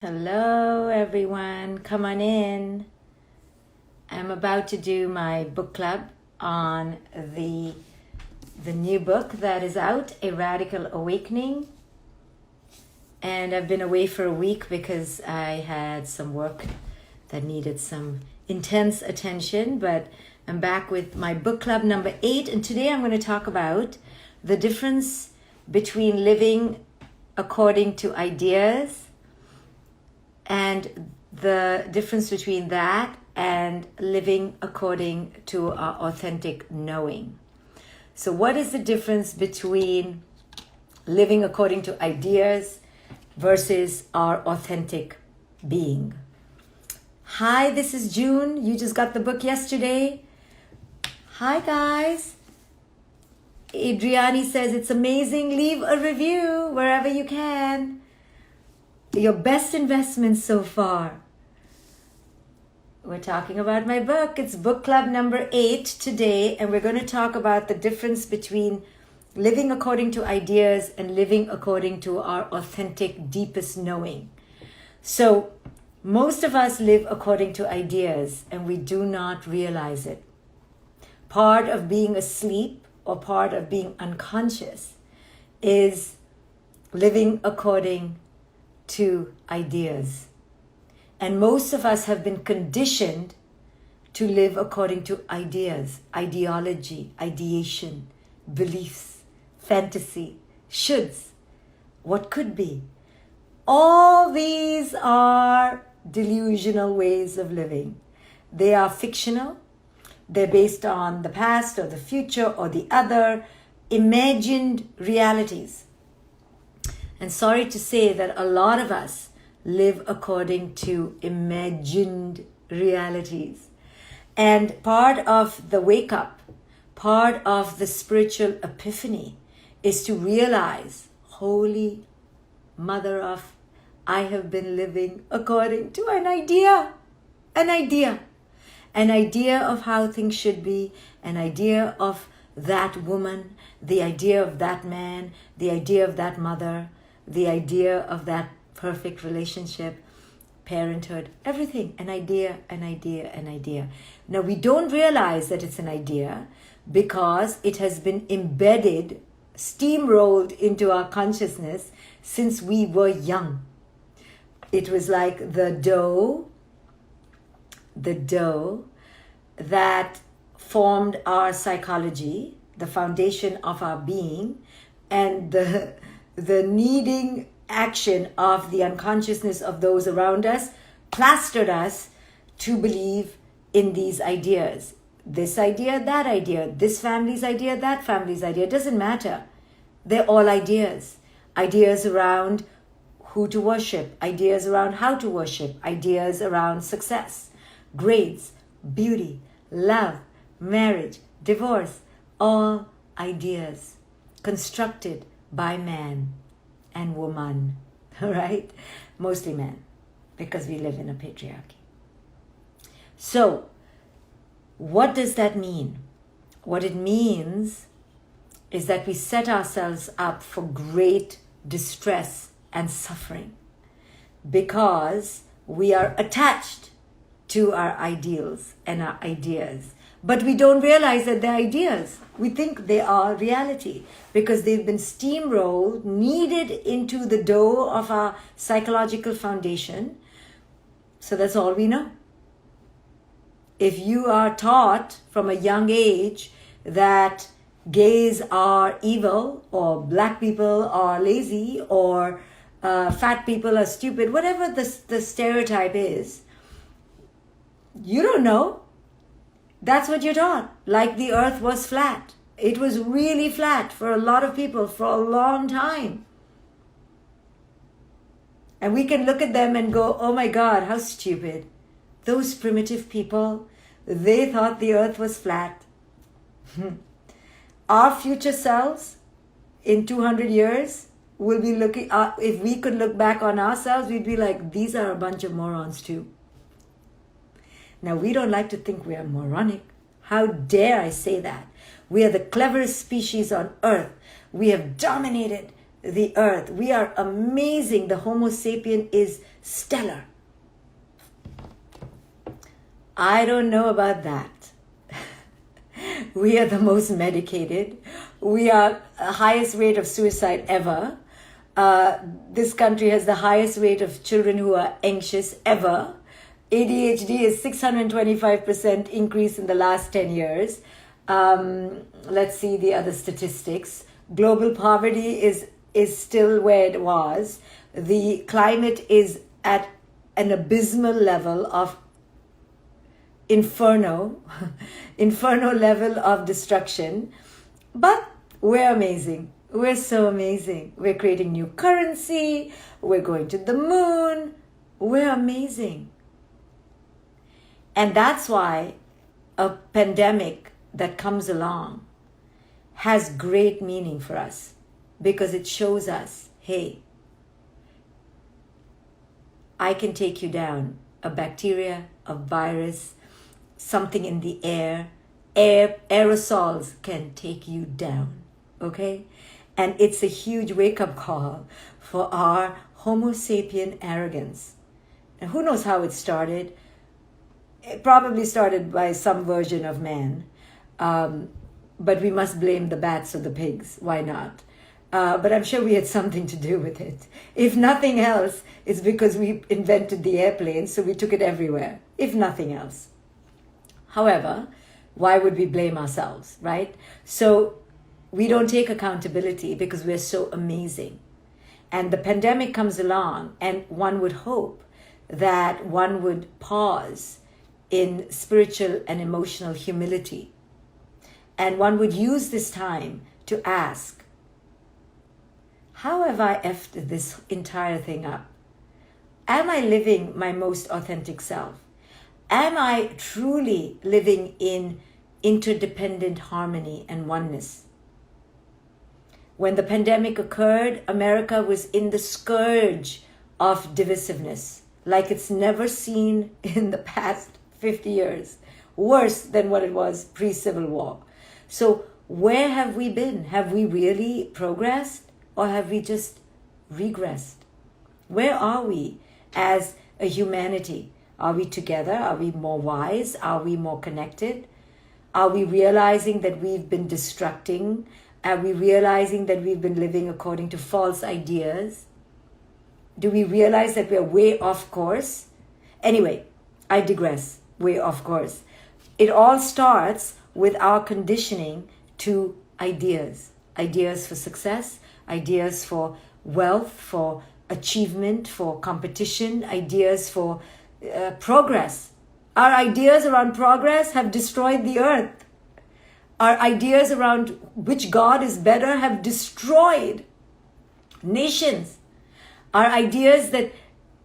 Hello everyone, come on in. I'm about to do my book club on the new book that is out, A Radical Awakening. And I've been away for a week because I had some work that needed some intense attention, but I'm back with my book club number 8, and today I'm going to talk about the difference between living according to ideas and the difference between that and living according to our authentic knowing. So what is the difference between living according to ideas versus our authentic being? Hi, this is June. You just got the book yesterday. Hi, guys. Adriani says it's amazing. Leave a review wherever you can. Your best investment so far. We're talking about my book. It's book club number 8 today, and we're going to talk about the difference between living according to ideas and living according to our authentic, deepest knowing. So, most of us live according to ideas, and we do not realize it. Part of being asleep or part of being unconscious is living according to ideas. And most of us have been conditioned to live according to ideas, ideology, ideation, beliefs, fantasy, shoulds, what could be. All these are delusional ways of living. They are fictional. They're based on the past or the future or the other imagined realities. And sorry to say that a lot of us live according to imagined realities. And part of the wake up, part of the spiritual epiphany is to realize, Holy Mother of, I have been living according to an idea of how things should be, an idea of that woman, the idea of that man, the idea of that mother, the idea of that perfect relationship, parenthood, everything, an idea. Now, we don't realize that it's an idea because it has been embedded, steamrolled into our consciousness since we were young. It was like the dough that formed our psychology, the foundation of our being, and the kneading action of the unconsciousness of those around us plastered us to believe in these ideas. This idea, that idea, this family's idea, that family's idea, it doesn't matter. They're all ideas. Ideas around who to worship, ideas around how to worship, ideas around success, grades, beauty, love, marriage, divorce, all ideas constructed by man and woman, all right? Mostly men, because we live in a patriarchy. So, what does that mean? What it means is that we set ourselves up for great distress and suffering because we are attached to our ideals and our ideas. But we don't realize that they're ideas. We think they are reality because they've been steamrolled, kneaded into the dough of our psychological foundation. So that's all we know. If you are taught from a young age that gays are evil, or black people are lazy, or fat people are stupid, whatever the stereotype is, you don't know. That's what you're taught. Like the earth was flat. It was really flat for a lot of people for a long time. And we can look at them and go, oh my God, how stupid. Those primitive people, they thought the earth was flat. Our future selves in 200 years will be looking, if we could look back on ourselves, we'd be like, these are a bunch of morons too. Now, we don't like to think we are moronic. How dare I say that? We are the cleverest species on earth. We have dominated the earth. We are amazing. The Homo sapien is stellar. I don't know about that. We are the most medicated. We are the highest rate of suicide ever. This country has the highest rate of children who are anxious ever. ADHD is 625% increase in the last 10 years. Let's see the other statistics. Global poverty is still where it was. The climate is at an abysmal level of inferno level of destruction. But we're amazing. We're so amazing. We're creating new currency. We're going to the moon. We're amazing. And that's why a pandemic that comes along has great meaning for us, because it shows us, hey, I can take you down. A bacteria, a virus, something in the air, aerosols can take you down, okay? And it's a huge wake-up call for our Homo sapien arrogance. And who knows how it started? It probably started by some version of man. But we must blame the bats or the pigs. Why not? But I'm sure we had something to do with it. If nothing else, it's because we invented the airplane, so we took it everywhere. If nothing else. However, why would we blame ourselves, right? So we don't take accountability because we're so amazing. And the pandemic comes along, and one would hope that one would pause in spiritual and emotional humility. And one would use this time to ask, how have I effed this entire thing up? Am I living my most authentic self? Am I truly living in interdependent harmony and oneness? When the pandemic occurred, America was in the scourge of divisiveness, like it's never seen in the past 50 years, worse than what it was pre-Civil War. So where have we been? Have we really progressed, or have we just regressed? Where are we as a humanity? Are we together? Are we more wise? Are we more connected? Are we realizing that we've been destructing? Are we realizing that we've been living according to false ideas? Do we realize that we're way off course? Anyway, I digress. Way off course. It all starts with our conditioning to ideas. Ideas for success, ideas for wealth, for achievement, for competition, ideas for progress. Our ideas around progress have destroyed the earth. Our ideas around which God is better have destroyed nations. Our ideas that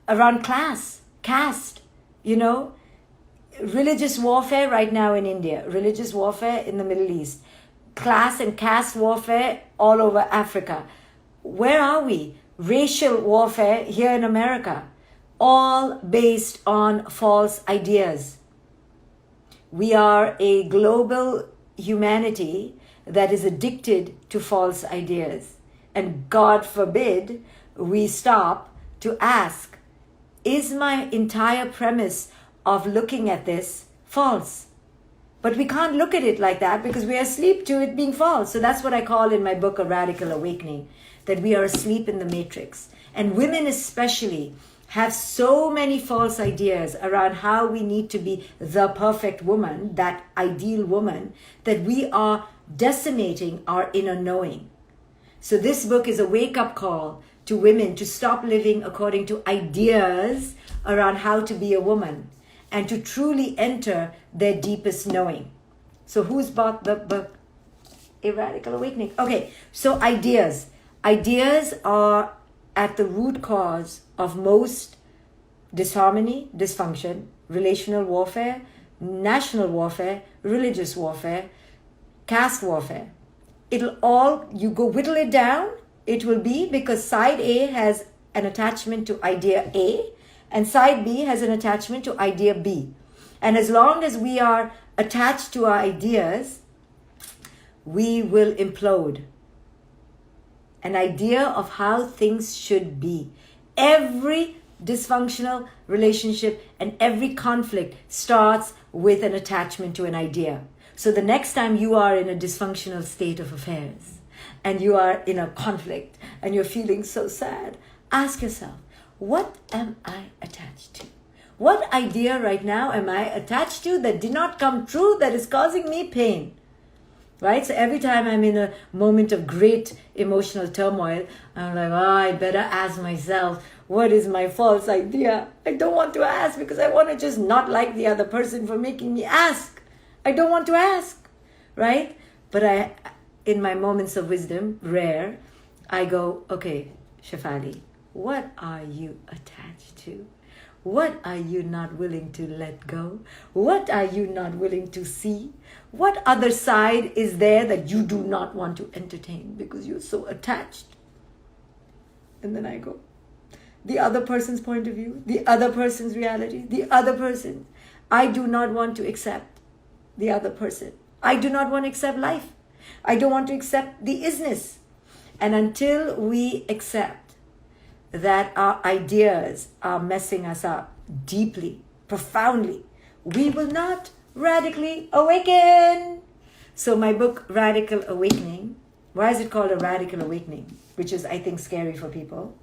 around class, caste, religious warfare right now in India, religious warfare in the Middle East, class and caste warfare all over Africa. Where are we? Racial warfare here in America, all based on false ideas. We are a global humanity that is addicted to false ideas. And God forbid we stop to ask, is my entire premise of looking at this false? But we can't look at it like that because we are asleep to it being false. So that's what I call in my book, A Radical Awakening, that we are asleep in the matrix. And women especially have so many false ideas around how we need to be the perfect woman, that ideal woman, that we are decimating our inner knowing. So this book is a wake-up call to women to stop living according to ideas around how to be a woman and to truly enter their deepest knowing. So who's bought the book? A Radical Awakening. Okay, so ideas. Ideas are at the root cause of most disharmony, dysfunction, relational warfare, national warfare, religious warfare, caste warfare. It'll all, you go whittle it down, it will be because side A has an attachment to idea A and side B has an attachment to idea B. And as long as we are attached to our ideas, we will implode. an idea of how things should be. Every dysfunctional relationship and every conflict starts with an attachment to an idea. So the next time you are in a dysfunctional state of affairs and you are in a conflict and you're feeling so sad, ask yourself, what am I attached to? What idea right now am I attached to that did not come true, that is causing me pain? Right? So every time I'm in a moment of great emotional turmoil, I'm like, I better ask myself, what is my false idea? I don't want to ask because I want to just not like the other person for making me ask. I don't want to ask, right? But in my moments of wisdom, rare, I go, okay, Shefali, what are you attached to? What are you not willing to let go? What are you not willing to see? What other side is there that you do not want to entertain because you're so attached? And then I go, the other person's point of view, the other person's reality, the other person. I do not want to accept the other person. I do not want to accept life. I don't want to accept the isness. And until we accept that our ideas are messing us up deeply, profoundly, we will not radically awaken. So my book, Radical Awakening, why is it called a radical awakening? Which is, I think, scary for people.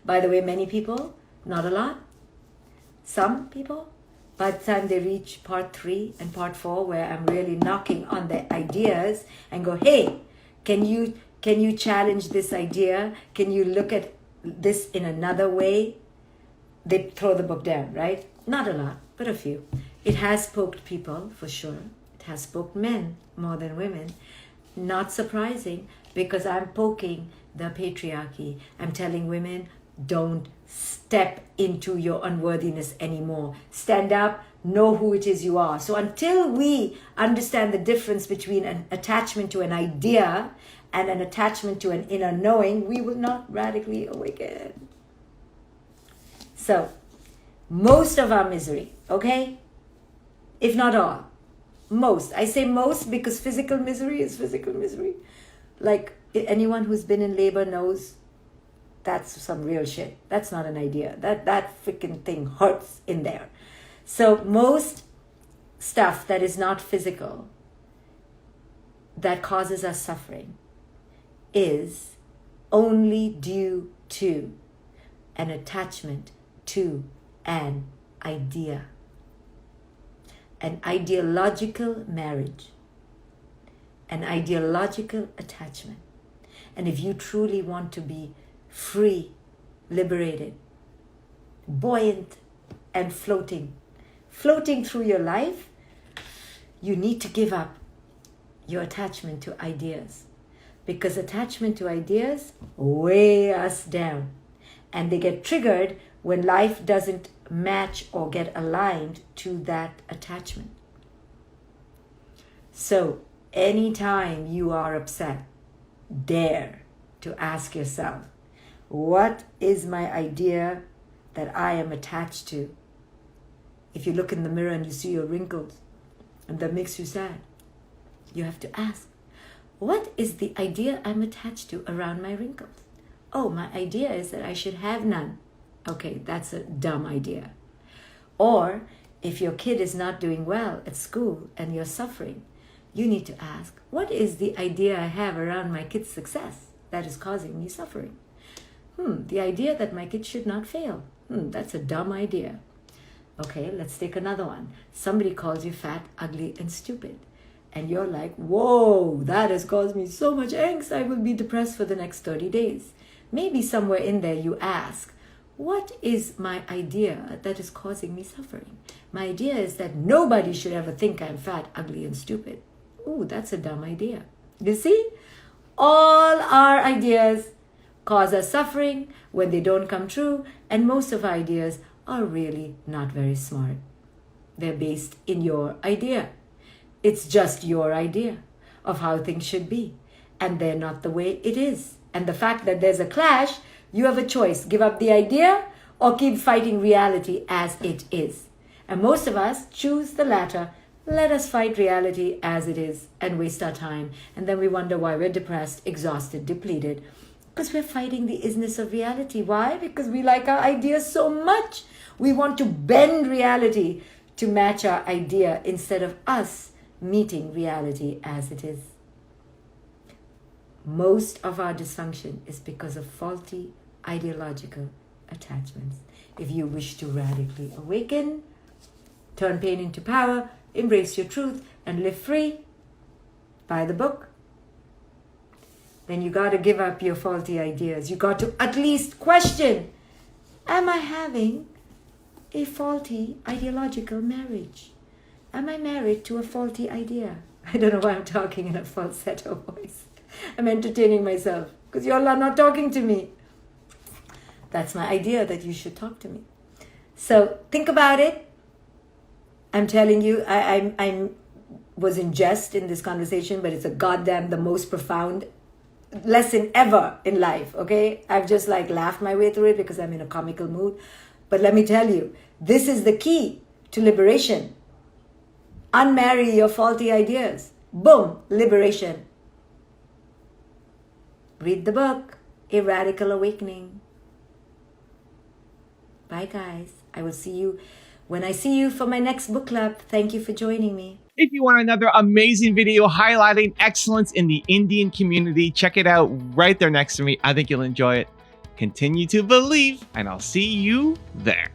By the way, many people, not a lot, some people, by the time they reach part 3 and part 4, where I'm really knocking on their ideas and go, hey, can you challenge this idea? Can you look at this in another way? They throw the book down, right? Not a lot, but a few. It has poked people, for sure. It has poked men more than women. Not surprising, because I'm poking the patriarchy. I'm telling women, don't step into your unworthiness anymore. Stand up, know who it is you are. So until we understand the difference between an attachment to an idea and an attachment to an inner knowing, we will not radically awaken. So, most of our misery, okay? If not all. Most. I say most because physical misery is physical misery. Like, anyone who's been in labor knows that's some real shit. That's not an idea. That freaking thing hurts in there. So most stuff that is not physical, that causes us suffering, is only due to an attachment to an idea. An ideological marriage. An ideological attachment. And if you truly want to be free, liberated, buoyant, and floating through your life, you need to give up your attachment to ideas. Because attachment to ideas weigh us down. And they get triggered when life doesn't match or get aligned to that attachment. So, anytime you are upset, dare to ask yourself, what is my idea that I am attached to? If you look in the mirror and you see your wrinkles and that makes you sad, you have to ask, what is the idea I'm attached to around my wrinkles? Oh, my idea is that I should have none. Okay, that's a dumb idea. Or if your kid is not doing well at school and you're suffering, you need to ask, what is the idea I have around my kid's success that is causing me suffering? The idea that my kid should not fail. That's a dumb idea. Okay, let's take another one. Somebody calls you fat, ugly, and stupid. And you're like, whoa, that has caused me so much angst. I will be depressed for the next 30 days. Maybe somewhere in there you ask, what is my idea that is causing me suffering? My idea is that nobody should ever think I'm fat, ugly, and stupid. Ooh, that's a dumb idea. You see? All our ideas cause us suffering when they don't come true, and most of our ideas are really not very smart. They're based in your idea. It's just your idea of how things should be, and they're not the way it is. And the fact that there's a clash, you have a choice. Give up the idea or keep fighting reality as it is. And most of us choose the latter Let us fight reality as it is and waste our time. And then we wonder why we're depressed, exhausted, depleted. Because we're fighting the isness of reality. Why? Because we like our ideas so much. We want to bend reality to match our idea instead of us meeting reality as it is. Most of our dysfunction is because of faulty ideological attachments. If you wish to radically awaken, turn pain into power, embrace your truth, and live free, buy the book. Then you got to give up your faulty ideas. You got to at least question, am I having a faulty ideological marriage? Am I married to a faulty idea? I don't know why I'm talking in a falsetto voice. I'm entertaining myself because you all are not talking to me. That's my idea, that you should talk to me. So think about it. I'm telling you, I was in jest in this conversation, but it's a goddamn the most profound lesson ever in life, okay? I've just like laughed my way through it because I'm in a comical mood. But let me tell you, this is the key to liberation. Unmarry your faulty ideas. Boom, liberation. Read the book, A Radical Awakening. Bye, guys. I will see you when I see you for my next book club. Thank you for joining me. If you want another amazing video highlighting excellence in the Indian community, check it out right there next to me. I think you'll enjoy it. Continue to believe, and I'll see you there.